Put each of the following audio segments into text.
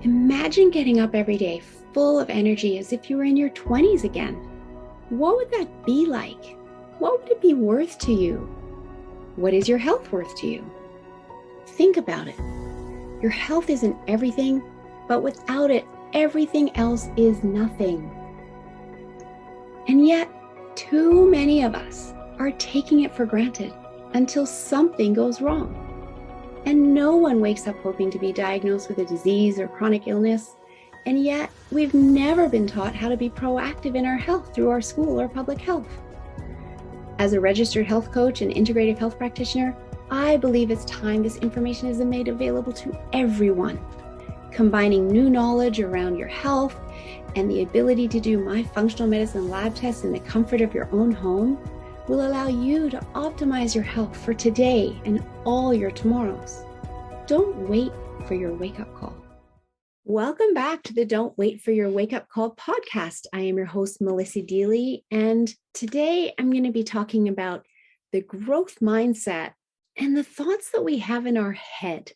Imagine getting up every day full of energy as if you were in your 20s again. What would that be like? What would it be worth to you? What is your health worth to you? Think about it. Your health isn't everything, but without it, everything else is nothing. And yet, too many of us are taking it for granted until something goes wrong. And no one wakes up hoping to be diagnosed with a disease or chronic illness. And yet, we've never been taught how to be proactive in our health through our school or public health. As a registered health coach and integrative health practitioner, I believe it's time this information is made available to everyone. Combining new knowledge around your health and the ability to do my functional medicine lab tests in the comfort of your own home will allow you to optimize your health for today and all your tomorrows. Don't wait for your wake-up call. Welcome back to the Don't Wait for Your Wake-up Call podcast. I am your host, Melissa Deely, and today I'm going to be talking about the growth mindset and the thoughts that we have in our head.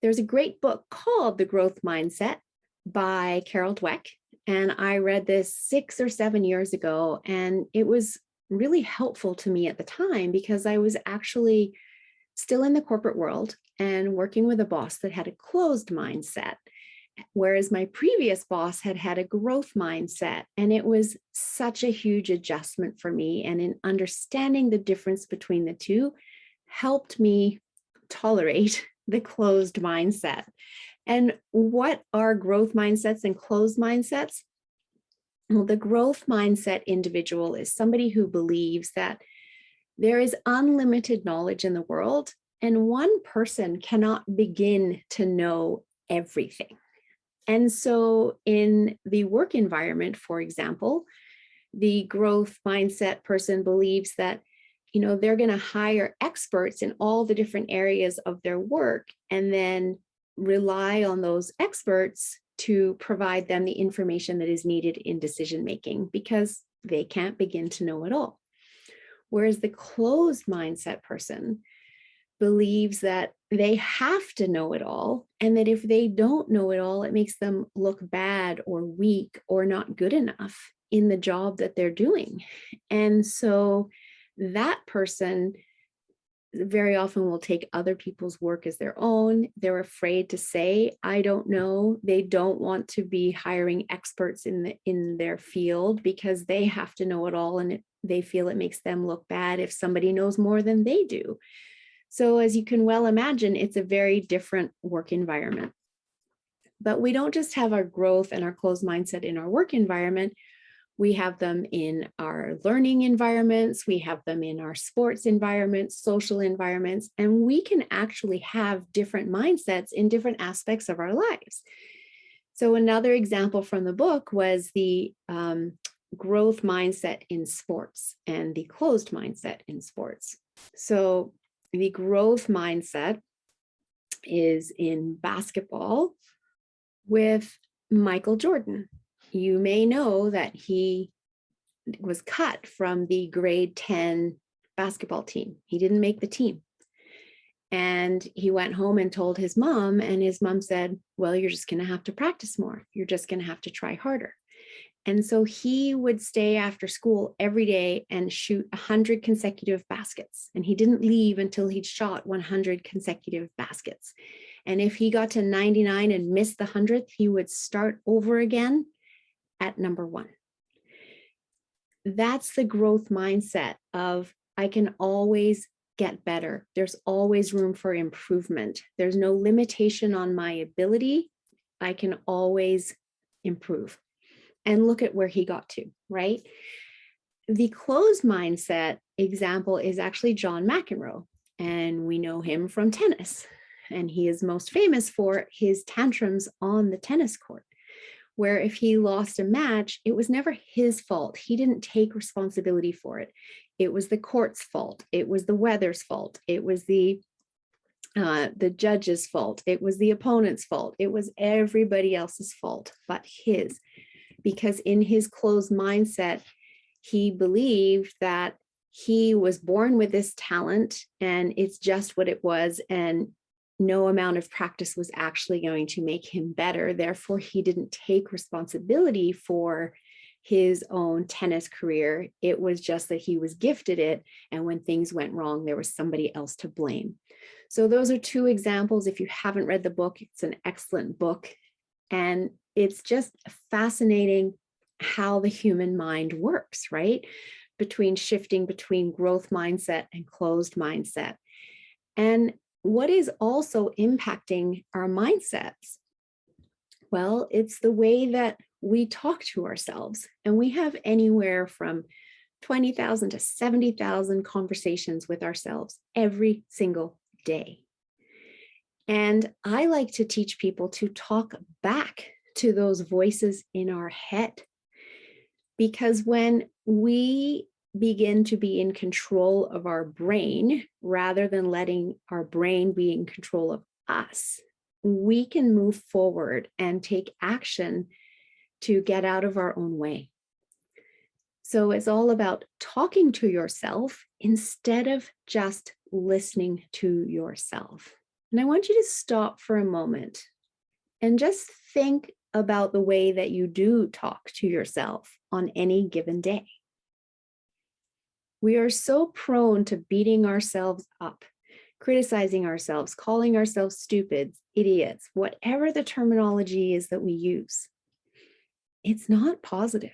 There's a great book called The Growth Mindset by Carol Dweck, and I read this 6 or 7 years ago, and it was really helpful to me at the time because I was actually still in the corporate world and working with a boss that had a closed mindset, whereas my previous boss had a growth mindset. And it was such a huge adjustment for me. And in understanding the difference between the two helped me tolerate the closed mindset. And what are growth mindsets and closed mindsets? Well, the growth mindset individual is somebody who believes that there is unlimited knowledge in the world, and one person cannot begin to know everything. And so in the work environment, for example, the growth mindset person believes that, they're going to hire experts in all the different areas of their work and then rely on those experts to provide them the information that is needed in decision making because they can't begin to know it all. Whereas the closed mindset person believes that they have to know it all, and that if they don't know it all, it makes them look bad or weak or not good enough in the job that they're doing. And so that person very often will take other people's work as their own. They're afraid to say, I don't know. They don't want to be hiring experts in their field because they have to know it all, and they feel it makes them look bad if somebody knows more than they do. So as you can well imagine, it's a very different work environment. But we don't just have our growth and our closed mindset in our work environment. We have them in our learning environments, we have them in our sports environments, social environments, and we can actually have different mindsets in different aspects of our lives. So another example from the book was the growth mindset in sports and the closed mindset in sports. So the growth mindset is in basketball with Michael Jordan. You may know that he was cut from the grade 10 basketball team. He didn't make the team. And he went home and told his mom, and his mom said, well, you're just going to have to practice more. You're just going to have to try harder. And so he would stay after school every day and shoot 100 consecutive baskets. And he didn't leave until he'd shot 100 consecutive baskets. And if he got to 99 and missed the 100th, he would start over again at number 1. That's the growth mindset of I can always get better. There's always room for improvement. There's no limitation on my ability. I can always improve. And look at where he got to, right? The closed mindset example is actually John McEnroe, and we know him from tennis. And he is most famous for his tantrums on the tennis court, where if he lost a match, it was never his fault. He didn't take responsibility for it. It was the court's fault. It was the weather's fault. It was the judge's fault. It was the opponent's fault. It was everybody else's fault but his. Because in his closed mindset, he believed that he was born with this talent and it's just what it was. And no amount of practice was actually going to make him better. Therefore, he didn't take responsibility for his own tennis career. It was just that he was gifted it. And when things went wrong, there was somebody else to blame. So those are two examples. If you haven't read the book, it's an excellent book. And it's just fascinating how the human mind works, right? Shifting between growth mindset and closed mindset. And what is also impacting our mindsets? Well, it's the way that we talk to ourselves. And we have anywhere from 20,000 to 70,000 conversations with ourselves every single day. And I like to teach people to talk back to those voices in our head. Because when we begin to be in control of our brain, rather than letting our brain be in control of us, we can move forward and take action to get out of our own way. So it's all about talking to yourself instead of just listening to yourself. And I want you to stop for a moment and just think about the way that you do talk to yourself on any given day. We are so prone to beating ourselves up, criticizing ourselves, calling ourselves stupid, idiots, whatever the terminology is that we use. It's not positive.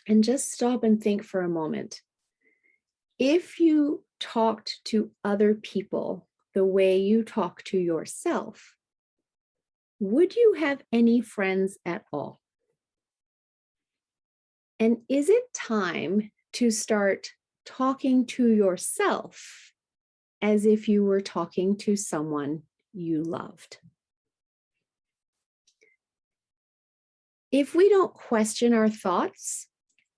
And just stop and think for a moment. If you talked to other people the way you talk to yourself, would you have any friends at all? And is it time to start talking to yourself as if you were talking to someone you loved? If we don't question our thoughts,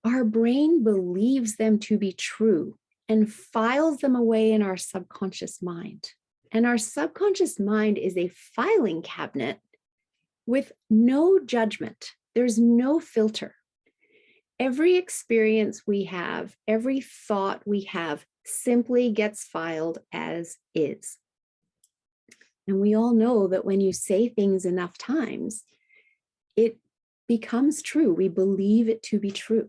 our brain believes them to be true and files them away in our subconscious mind. And our subconscious mind is a filing cabinet with no judgment. There's no filter. Every experience we have, every thought we have simply gets filed as is. And we all know that when you say things enough times, it becomes true. We believe it to be true.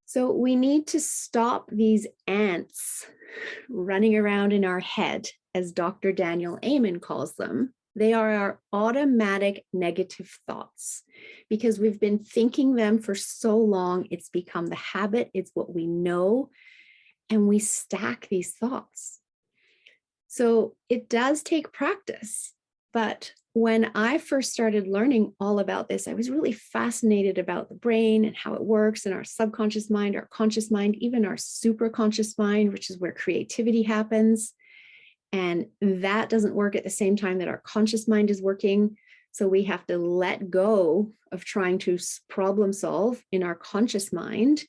So we need to stop these ants running around in our head, as Dr. Daniel Amen calls them. They are our automatic negative thoughts because we've been thinking them for so long. It's become the habit. It's what we know. And we stack these thoughts. So it does take practice. But when I first started learning all about this, I was really fascinated about the brain and how it works and our subconscious mind, our conscious mind, even our superconscious mind, which is where creativity happens. And that doesn't work at the same time that our conscious mind is working. So we have to let go of trying to problem solve in our conscious mind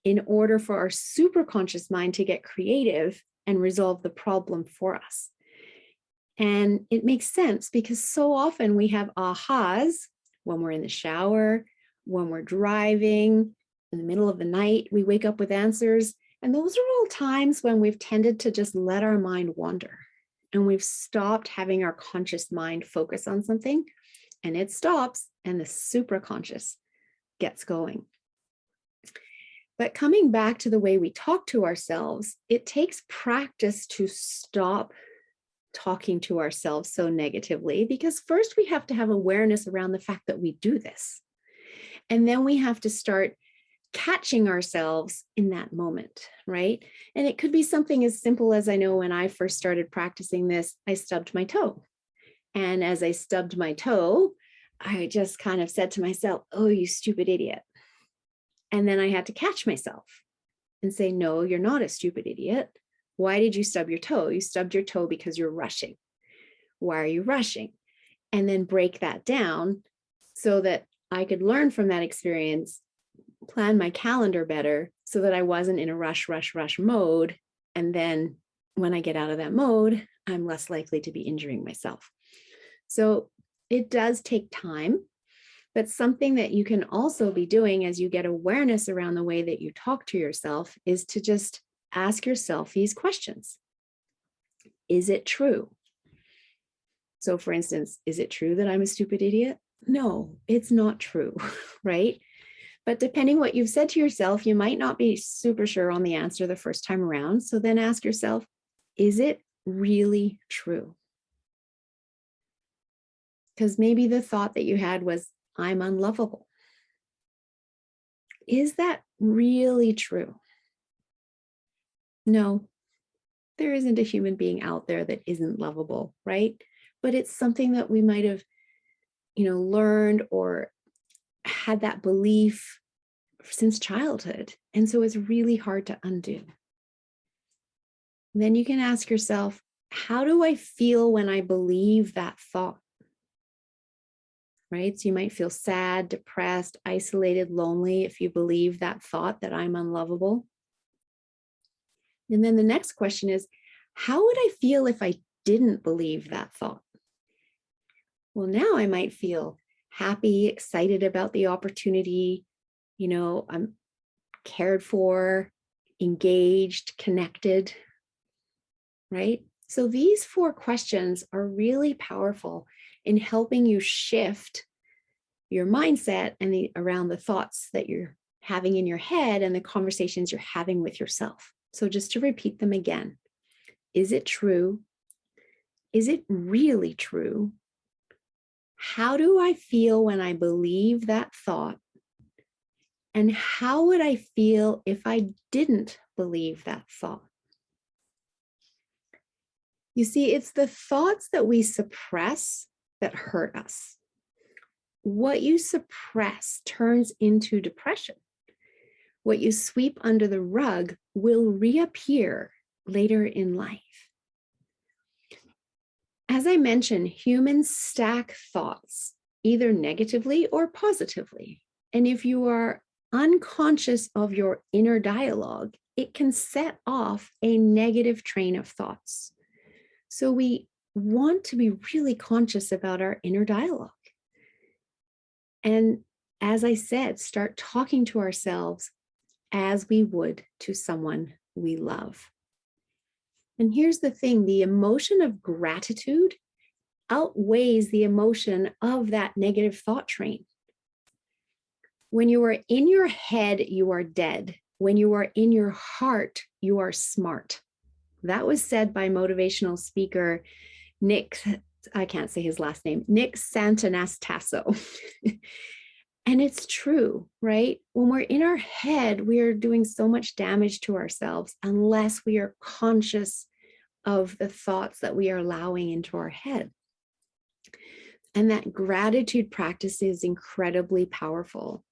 in order for our superconscious mind to get creative and resolve the problem for us. And it makes sense because so often we have ahas when we're in the shower, when we're driving, in the middle of the night, we wake up with answers. And those are all times when we've tended to just let our mind wander and we've stopped having our conscious mind focus on something, and it stops and the superconscious gets going. But coming back to the way we talk to ourselves, it takes practice to stop talking to ourselves so negatively, because first we have to have awareness around the fact that we do this. And then we have to start catching ourselves in that moment, right? And it could be something as simple as, I know when I first started practicing this, I stubbed my toe. And as I stubbed my toe, I just kind of said to myself, oh, you stupid idiot. And then I had to catch myself and say, no, you're not a stupid idiot. Why did you stub your toe? You stubbed your toe because you're rushing. Why are you rushing? And then break that down so that I could learn from that experience, plan my calendar better so that I wasn't in a rush mode. And then when I get out of that mode, I'm less likely to be injuring myself. So it does take time, but something that you can also be doing as you get awareness around the way that you talk to yourself is to just ask yourself these questions. Is it true? So for instance, is it true that I'm a stupid idiot? No, it's not true, right? But depending what you've said to yourself, you might not be super sure on the answer the first time around. So then ask yourself, is it really true? Because maybe the thought that you had was, I'm unlovable. Is that really true? No, there isn't a human being out there that isn't lovable, right? But it's something that we might have, learned or had that belief since childhood. And so it's really hard to undo. Then you can ask yourself, how do I feel when I believe that thought? Right? So you might feel sad, depressed, isolated, lonely if you believe that thought that I'm unlovable. And then the next question is, how would I feel if I didn't believe that thought? Well, now I might feel happy, excited about the opportunity. I'm cared for, engaged, connected, right? So these 4 questions are really powerful in helping you shift your mindset and around the thoughts that you're having in your head and the conversations you're having with yourself. So just to repeat them again, is it true? Is it really true? How do I feel when I believe that thought? And how would I feel if I didn't believe that thought? You see, it's the thoughts that we suppress that hurt us. What you suppress turns into depression. What you sweep under the rug will reappear later in life. As I mentioned, humans stack thoughts, either negatively or positively. And if you are unconscious of your inner dialogue, it can set off a negative train of thoughts. So we want to be really conscious about our inner dialogue. And as I said, start talking to ourselves as we would to someone we love. And here's the thing, the emotion of gratitude outweighs the emotion of that negative thought train. When you are in your head, you are dead. When you are in your heart, you are smart. That was said by motivational speaker Nick, I can't say his last name, Nick Santanastasso. And it's true, right? When we're in our head, we are doing so much damage to ourselves unless we are conscious of the thoughts that we are allowing into our head. And that gratitude practice is incredibly powerful,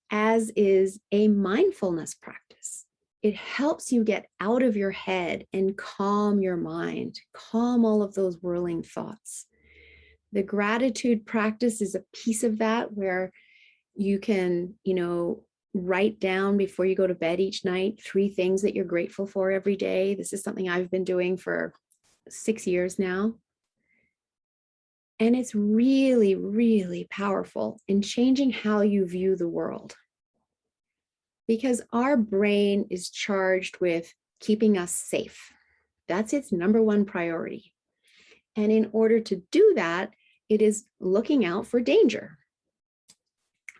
as is a mindfulness practice. It helps you get out of your head and calm your mind, calm all of those whirling thoughts. The gratitude practice is a piece of that, where you can, write down before you go to bed each night 3 things that you're grateful for every day. This is something I've been doing for 6 years now. And it's really, really powerful in changing how you view the world. Because our brain is charged with keeping us safe. That's its number 1 priority. And in order to do that, it is looking out for danger.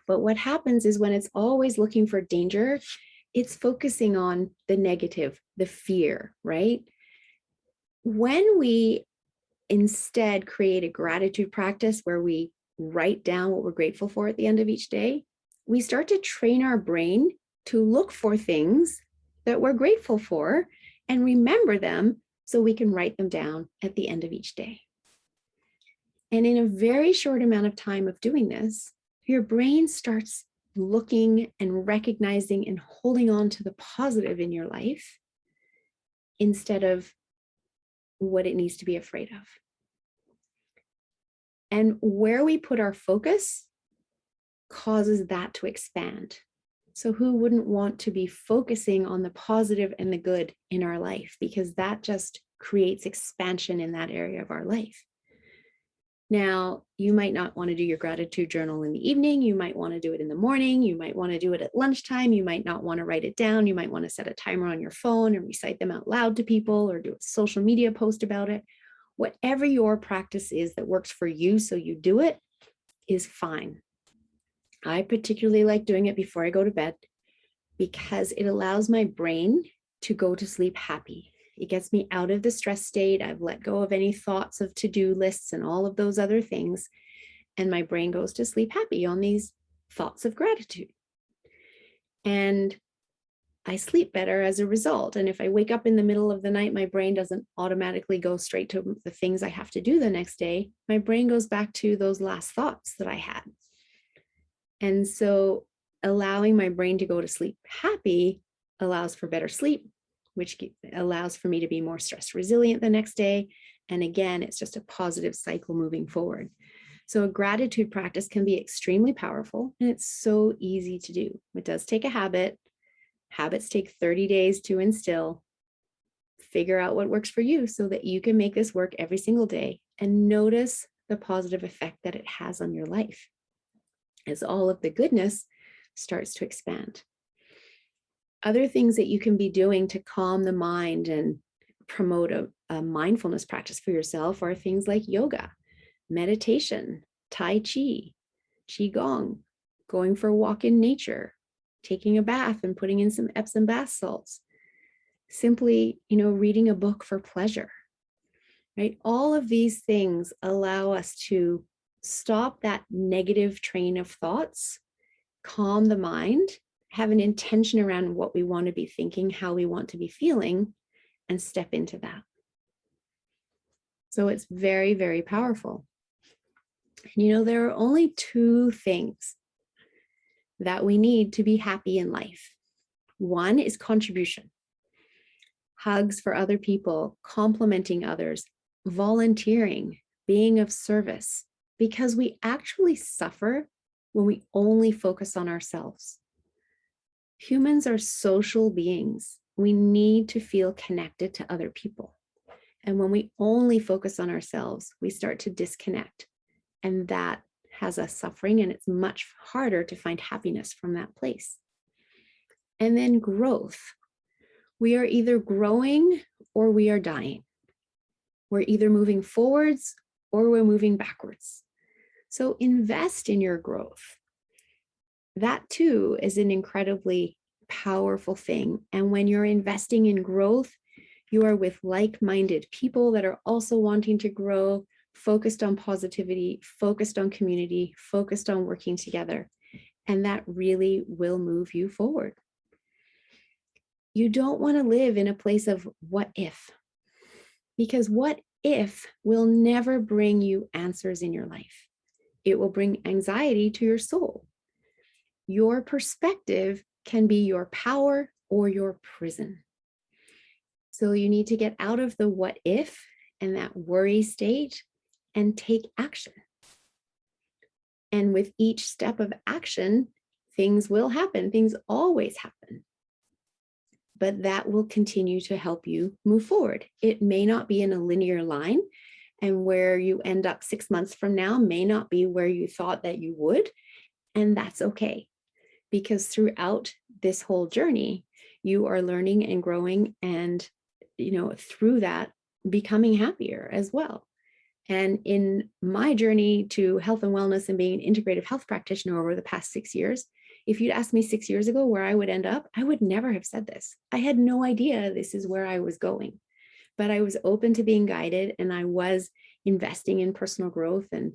But what happens is when it's always looking for danger, it's focusing on the negative, the fear, right? When we instead create a gratitude practice where we write down what we're grateful for at the end of each day, we start to train our brain to look for things that we're grateful for and remember them so we can write them down at the end of each day. And in a very short amount of time of doing this, your brain starts looking and recognizing and holding on to the positive in your life instead of what it needs to be afraid of. And where we put our focus causes that to expand. So who wouldn't want to be focusing on the positive and the good in our life? Because that just creates expansion in that area of our life. Now, you might not want to do your gratitude journal in the evening. You might want to do it in the morning. You might want to do it at lunchtime. You might not want to write it down. You might want to set a timer on your phone and recite them out loud to people, or do a social media post about it. Whatever your practice is that works for you, so you do it, is fine. I particularly like doing it before I go to bed because it allows my brain to go to sleep happy. It gets me out of the stress state. I've let go of any thoughts of to-do lists and all of those other things. And my brain goes to sleep happy on these thoughts of gratitude. And I sleep better as a result. And if I wake up in the middle of the night, my brain doesn't automatically go straight to the things I have to do the next day. My brain goes back to those last thoughts that I had. And so allowing my brain to go to sleep happy allows for better sleep, which allows for me to be more stress resilient the next day. And again, it's just a positive cycle moving forward. So a gratitude practice can be extremely powerful, and it's so easy to do. It does take a habit. Habits take 30 days to instill. Figure out what works for you so that you can make this work every single day and notice the positive effect that it has on your life as all of the goodness starts to expand. Other things that you can be doing to calm the mind and promote a mindfulness practice for yourself are things like yoga, meditation, Tai Chi, Qigong, going for a walk in nature, taking a bath and putting in some Epsom bath salts, simply, reading a book for pleasure, right? All of these things allow us to stop that negative train of thoughts, calm the mind, have an intention around what we want to be thinking, how we want to be feeling, and step into that. So it's very, very powerful. And there are only two things that we need to be happy in life. One is contribution, hugs for other people, complimenting others, volunteering, being of service, because we actually suffer when we only focus on ourselves. Humans are social beings. We need to feel connected to other people. And when we only focus on ourselves, we start to disconnect. And that has us suffering, and it's much harder to find happiness from that place. And then growth. We are either growing or we are dying. We're either moving forwards or we're moving backwards. So invest in your growth. That too is an incredibly powerful thing. And when you're investing in growth, you are with like-minded people that are also wanting to grow, focused on positivity, focused on community, focused on working together. And that really will move you forward. You don't want to live in a place of what if, because what if will never bring you answers in your life. It will bring anxiety to your soul. Your perspective can be your power or your prison. So you need to get out of the what if and that worry state and take action. And with each step of action, things will happen. Things always happen. But that will continue to help you move forward. It may not be in a linear line, and where you end up 6 months from now may not be where you thought that you would. And that's okay, because throughout this whole journey, you are learning and growing and, through that, becoming happier as well. And in my journey to health and wellness and being an integrative health practitioner over the past 6 years, if you'd asked me 6 years ago where I would end up, I would never have said this. I had no idea this is where I was going, but I was open to being guided, and I was investing in personal growth and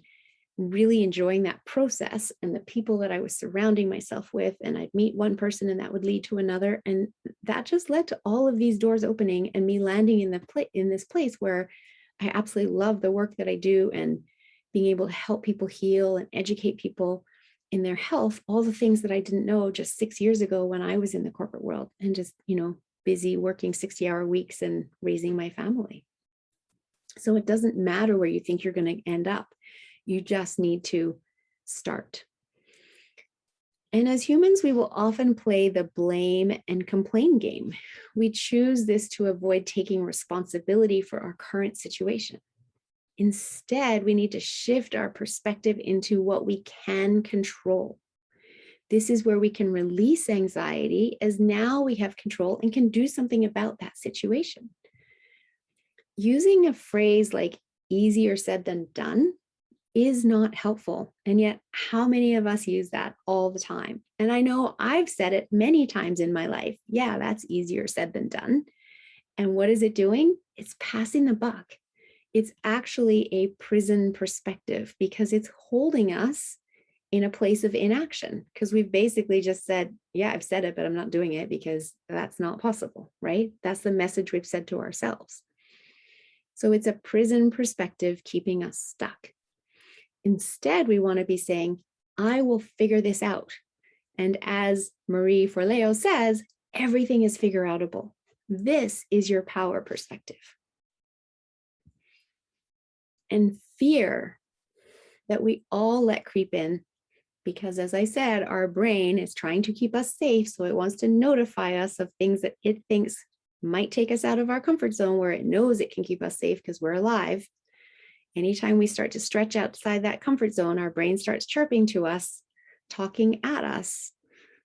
really enjoying that process and the people that I was surrounding myself with. And I'd meet one person and that would lead to another. And that just led to all of these doors opening and me landing in this place where I absolutely love the work that I do, and being able to help people heal and educate people in their health, all the things that I didn't know just 6 years ago when I was in the corporate world and just, busy working 60-hour weeks and raising my family. So it doesn't matter where you think you're going to end up. You just need to start. And as humans, we will often play the blame and complain game. We choose this to avoid taking responsibility for our current situation. Instead, we need to shift our perspective into what we can control. This is where we can release anxiety, as now we have control and can do something about that situation. Using a phrase like easier said than done is not helpful. And yet, how many of us use that all the time? And I know I've said it many times in my life. Yeah, that's easier said than done. And what is it doing? It's passing the buck. It's actually a prison perspective because it's holding us in a place of inaction, because we've basically just said, yeah, I've said it, but I'm not doing it because that's not possible, right? That's the message we've said to ourselves. So it's a prison perspective keeping us stuck. Instead, we want to be saying, I will figure this out. And as Marie Forleo says, everything is figureoutable. This is your power perspective. And fear that we all let creep in, because as I said, our brain is trying to keep us safe. So it wants to notify us of things that it thinks might take us out of our comfort zone, where it knows it can keep us safe because we're alive. Anytime we start to stretch outside that comfort zone, our brain starts chirping to us, talking at us,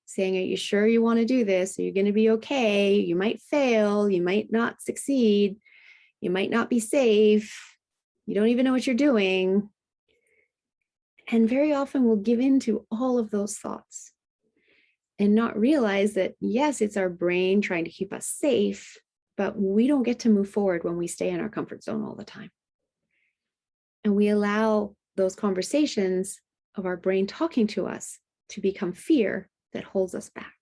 saying, are you sure you want to do this? Are you going to be okay? You might fail. You might not succeed. You might not be safe. You don't even know what you're doing. And very often we'll give in to all of those thoughts and not realize that, yes, it's our brain trying to keep us safe, but we don't get to move forward when we stay in our comfort zone all the time. And we allow those conversations of our brain talking to us to become fear that holds us back,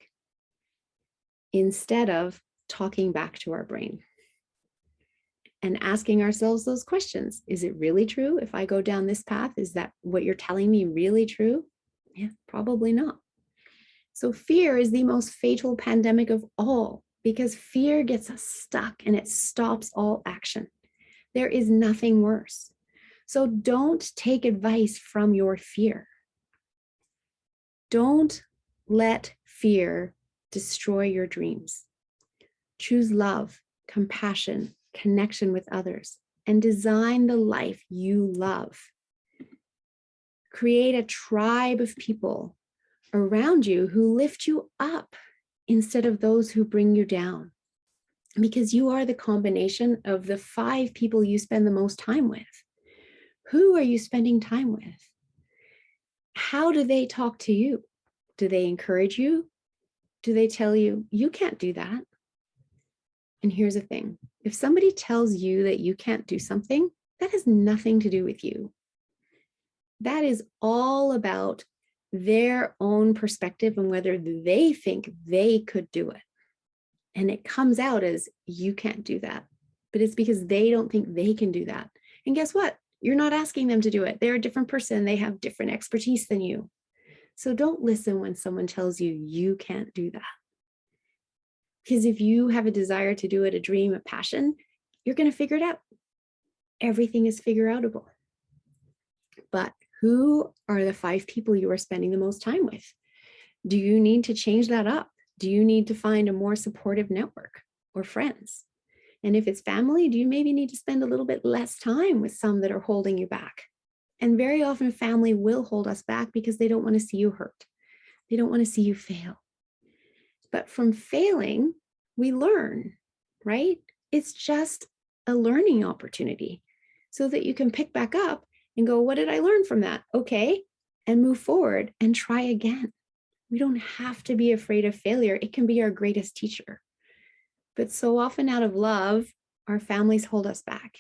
instead of talking back to our brain and asking ourselves those questions. Is it really true? If I go down this path, is that what you're telling me really true? Yeah, probably not. So fear is the most fatal pandemic of all, because fear gets us stuck and it stops all action. There is nothing worse. So don't take advice from your fear. Don't let fear destroy your dreams. Choose love, compassion, connection with others, and design the life you love. Create a tribe of people around you who lift you up instead of those who bring you down, because you are the combination of the 5 people you spend the most time with. Who are you spending time with? How do they talk to you? Do they encourage you? Do they tell you, you can't do that? And here's the thing. If somebody tells you that you can't do something, that has nothing to do with you. That is all about their own perspective and whether they think they could do it. And it comes out as, you can't do that. But it's because they don't think they can do that. And guess what? You're not asking them to do it. They're a different person. They have different expertise than you. So don't listen when someone tells you you can't do that. Because if you have a desire to do it, a dream, a passion, you're going to figure it out. Everything is figureoutable. But who are the 5 people you are spending the most time with? Do you need to change that up? Do you need to find a more supportive network or friends? And if it's family, do you maybe need to spend a little bit less time with some that are holding you back? And very often family will hold us back because they don't want to see you hurt. They don't want to see you fail. But from failing, we learn, right? It's just a learning opportunity so that you can pick back up and go, what did I learn from that? Okay, and move forward and try again. We don't have to be afraid of failure. It can be our greatest teacher. But so often out of love, our families hold us back.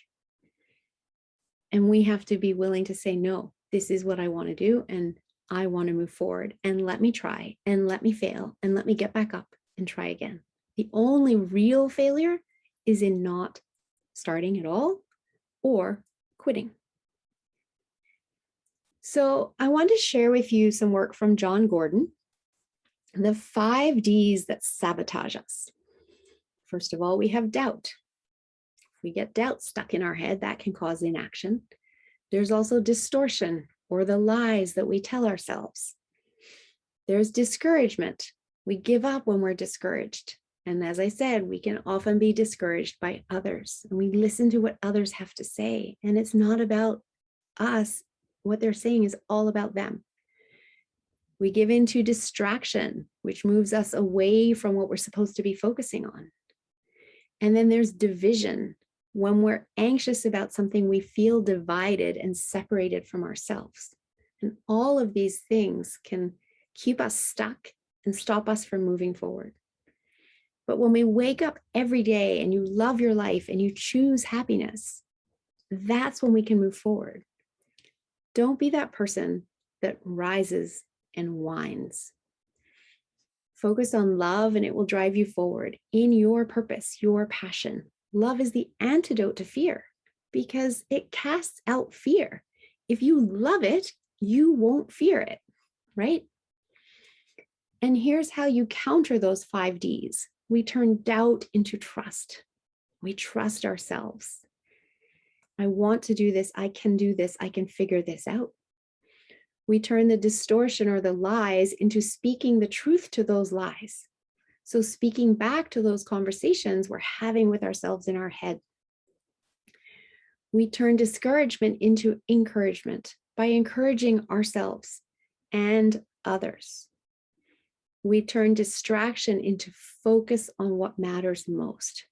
And we have to be willing to say, no, this is what I want to do. And I want to move forward, and let me try, and let me fail, and let me get back up and try again. The only real failure is in not starting at all or quitting. So I want to share with you some work from John Gordon, the 5 Ds that sabotage us. First of all, we have doubt. If we get doubt stuck in our head, that can cause inaction. There's also distortion, or the lies that we tell ourselves. There's discouragement. We give up when we're discouraged. And as I said, we can often be discouraged by others, and we listen to what others have to say. And it's not about us. What they're saying is all about them. We give into distraction, which moves us away from what we're supposed to be focusing on. And then there's division. When we're anxious about something, we feel divided and separated from ourselves. And all of these things can keep us stuck and stop us from moving forward. But when we wake up every day and you love your life and you choose happiness, that's when we can move forward. Don't be that person that rises and whines. Focus on love and it will drive you forward in your purpose, your passion. Love is the antidote to fear because it casts out fear. If you love it, you won't fear it, right? And here's how you counter those 5 Ds. We turn doubt into trust. We trust ourselves. I want to do this. I can do this. I can figure this out. We turn the distortion or the lies into speaking the truth to those lies. So speaking back to those conversations we're having with ourselves in our head. We turn discouragement into encouragement by encouraging ourselves and others. We turn distraction into focus on what matters most.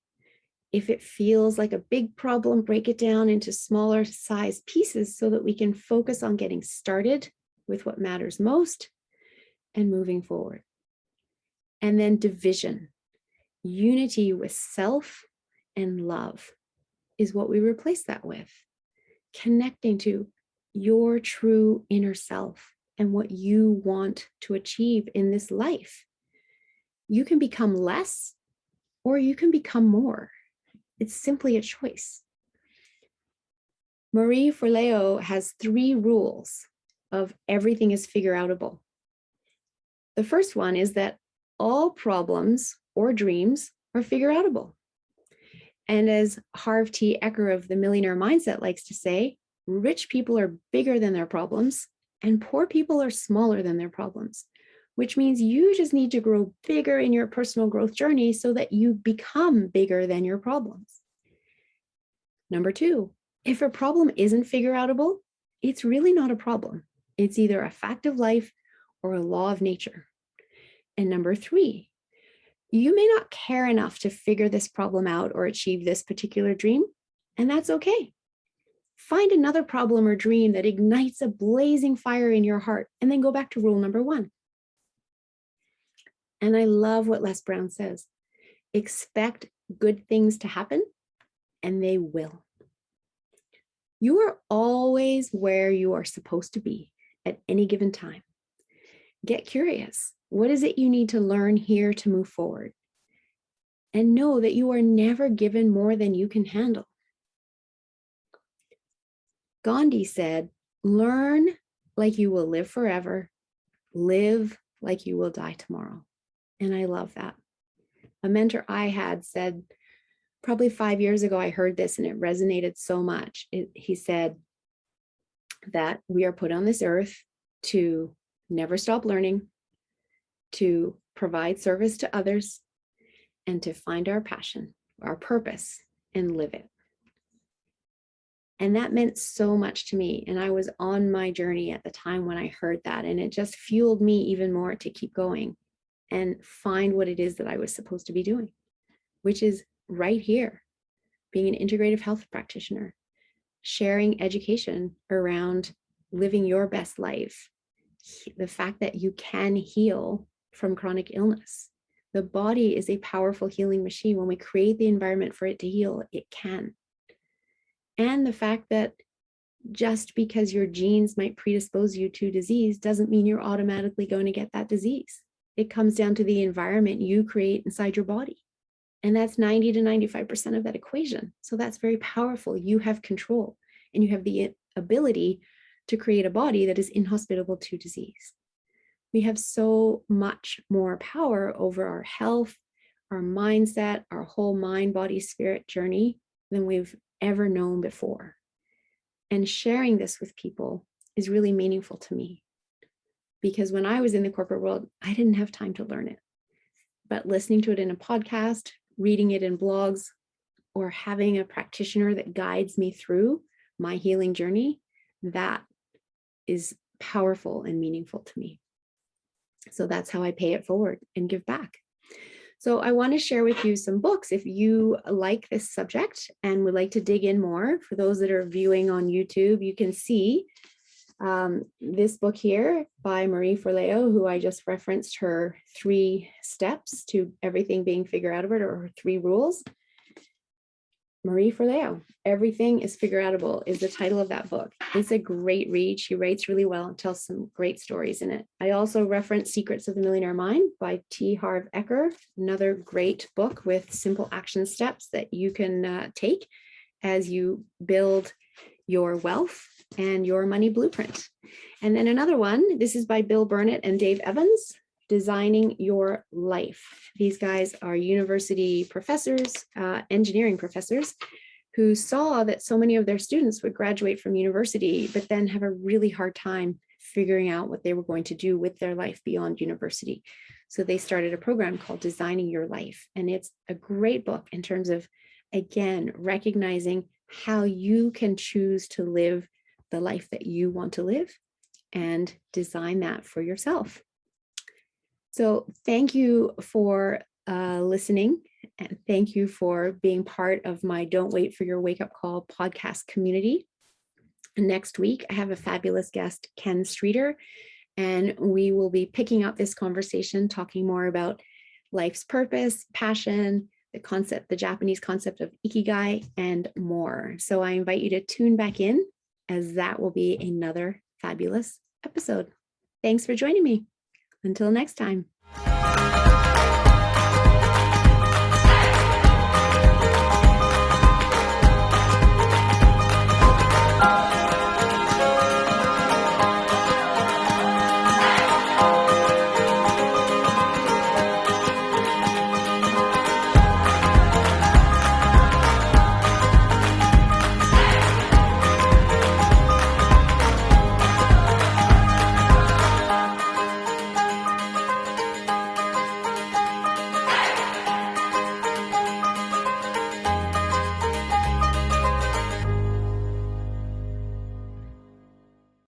If it feels like a big problem, break it down into smaller size pieces so that we can focus on getting started with what matters most and moving forward. And then division, unity with self and love is what we replace that with. Connecting to your true inner self and what you want to achieve in this life. You can become less or you can become more. It's simply a choice. Marie Forleo has 3 rules of everything is figureoutable. The first one is that all problems or dreams are figureoutable. And as Harv T. Eker of the Millionaire Mindset likes to say, rich people are bigger than their problems and poor people are smaller than their problems, which means you just need to grow bigger in your personal growth journey so that you become bigger than your problems. Number 2, if a problem isn't figureoutable, it's really not a problem. It's either a fact of life or a law of nature. And number 3, you may not care enough to figure this problem out or achieve this particular dream, and that's okay. Find another problem or dream that ignites a blazing fire in your heart, and then go back to rule number 1. And I love what Les Brown says. Expect good things to happen, and they will. You are always where you are supposed to be at any given time. Get curious. What is it you need to learn here to move forward? And know that you are never given more than you can handle. Gandhi said, learn like you will live forever, live like you will die tomorrow. And I love that. A mentor I had said, probably 5 years ago, I heard this and it resonated so much. He said that we are put on this earth to never stop learning, to provide service to others, and to find our passion, our purpose, and live it. And that meant so much to me. And I was on my journey at the time when I heard that. And it just fueled me even more to keep going and find what it is that I was supposed to be doing, which is right here, being an integrative health practitioner, sharing education around living your best life, the fact that you can heal from chronic illness. The body is a powerful healing machine. When we create the environment for it to heal, it can. And the fact that just because your genes might predispose you to disease doesn't mean you're automatically going to get that disease. It comes down to the environment you create inside your body. And that's 90 to 95% of that equation. So that's very powerful. You have control and you have the ability to create a body that is inhospitable to disease. We have so much more power over our health, our mindset, our whole mind, body, spirit journey than we've ever known before. And sharing this with people is really meaningful to me, because when I was in the corporate world, I didn't have time to learn it. but listening to it in a podcast, reading it in blogs, or having a practitioner that guides me through my healing journey, that is powerful and meaningful to me. So that's how I pay it forward and give back. So I want to share with you some books if you like this subject and would like to dig in more. For those that are viewing on YouTube, you can see this book here by Marie Forleo, who I just referenced her 3 steps to everything being figureoutable, or her 3 rules. Marie Forleo, Everything is Figureoutable is the title of that book. It's a great read. She writes really well and tells some great stories in it. I also reference Secrets of the Millionaire Mind by T. Harv Eker, another great book with simple action steps that you can take as you build your wealth and your money blueprint. And then another one, this is by Bill Burnett and Dave Evans, Designing Your Life. These guys are university professors, engineering professors, who saw that so many of their students would graduate from university, but then have a really hard time figuring out what they were going to do with their life beyond university. So they started a program called Designing Your Life. And it's a great book in terms of, again, recognizing how you can choose to live the life that you want to live and design that for yourself. So thank you for listening, and thank you for being part of my Don't Wait for Your Wake Up Call podcast community. Next week, I have a fabulous guest, Ken Streeter, and we will be picking up this conversation, talking more about life's purpose, passion, the Japanese concept of ikigai, and more. So I invite you to tune back in, as that will be another fabulous episode. Thanks for joining me. Until next time.